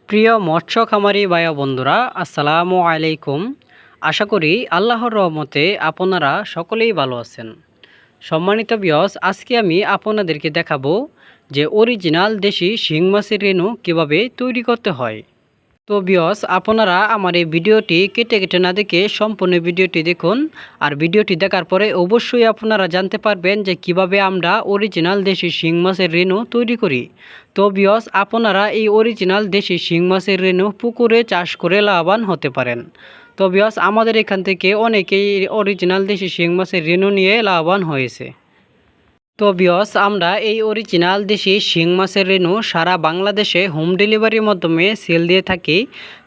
প্রিয় মৎস্য খামারি ভাই বন্ধুরা, আসসালামু আলাইকুম। আশা করি আল্লাহর রহমতে আপনারা সকলেই ভালো আছেন। সম্মানিত ভিউয়ার্স, আজকে আমি আপনাদেরকে দেখাবো যে অরিজিনাল দেশি শিং মাছের রেণু কীভাবে তৈরি করতে হয়। তো ভিউয়ার্স, আপনারা আমার এই ভিডিওটি কেটে কেটে না দেখে সম্পূর্ণ ভিডিওটি দেখুন। আর ভিডিওটি দেখার পরে অবশ্যই আপনারা জানতে পারবেন যে কিভাবে আমরা অরিজিনাল দেশি শিং মাছের রেণু তৈরি করি। তো ভিউয়ার্স, আপনারা এই অরিজিনাল দেশি শিং মাছের রেণু পুকুরে চাষ করে লাভবান হতে পারেন। তো ভিউয়ার্স, আমাদের এখান থেকে অনেকেই অরিজিনাল দেশি শিং মাছের রেণু নিয়ে লাভবান হয়েছে। তো ভিউয়ার্স, আমরা এই অরিজিনাল দেশি শিং মাছের রেণু সারা বাংলাদেশে হোম ডেলিভারির মাধ্যমে সেল দিয়ে থাকি।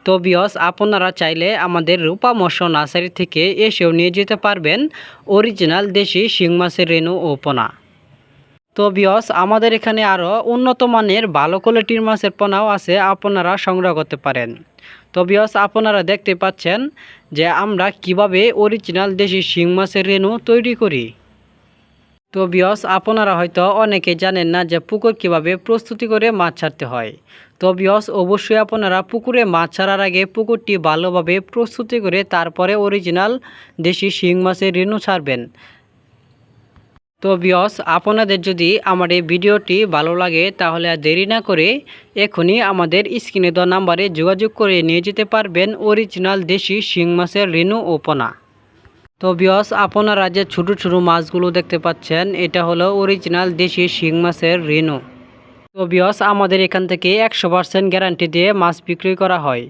তো ভিউয়ার্স, আপনারা চাইলে আমাদের রূপা মৎস্য নার্সারি থেকে এসেও নিয়ে যেতে পারবেন অরিজিনাল দেশি শিং মাছের রেণু ও পোনা। তো ভিউয়ার্স, আমাদের এখানে আরও উন্নত মানের ভালো কোয়ালিটির মাছের পোনাও আছে, আপনারা সংগ্রহ করতে পারেন। তো ভিউয়ার্স, আপনারা দেখতে পাচ্ছেন যে আমরা কিভাবে অরিজিনাল দেশি শিং মাছের রেণু তৈরি করি। তো ভিউয়ার্স, আপনারা হয়তো অনেকে জানেন না যে পুকুর কিভাবে প্রস্তুতি করে মাছ ছাড়তে হয়। তো ভিউয়ার্স, অবশ্যই আপনারা পুকুরে মাছ ছাড়ার আগে পুকুরটি ভালোভাবে প্রস্তুতি করে তারপরে অরিজিনাল দেশি শিং মাছের রেণু ছাড়বেন। তো ভিউয়ার্স, আপনাদের যদি আমার এই ভিডিওটি ভালো লাগে তাহলে আর দেরি না করে এখনই আমাদের স্ক্রিনে দেওয়া নাম্বারে যোগাযোগ করে নিয়ে যেতে পারবেন অরিজিনাল দেশি শিং মাছের রেণু ও পোনা। তো ভিউয়ার্স, আপনারা যে ছোটো ছোটো মাছগুলো দেখতে পাচ্ছেন এটা হলো অরিজিনাল দেশি শিং মাছের রেণু। তো ভিউয়ার্স, আমাদের এখান থেকে 100% গ্যারান্টি দিয়ে মাছ বিক্রি করা হয়।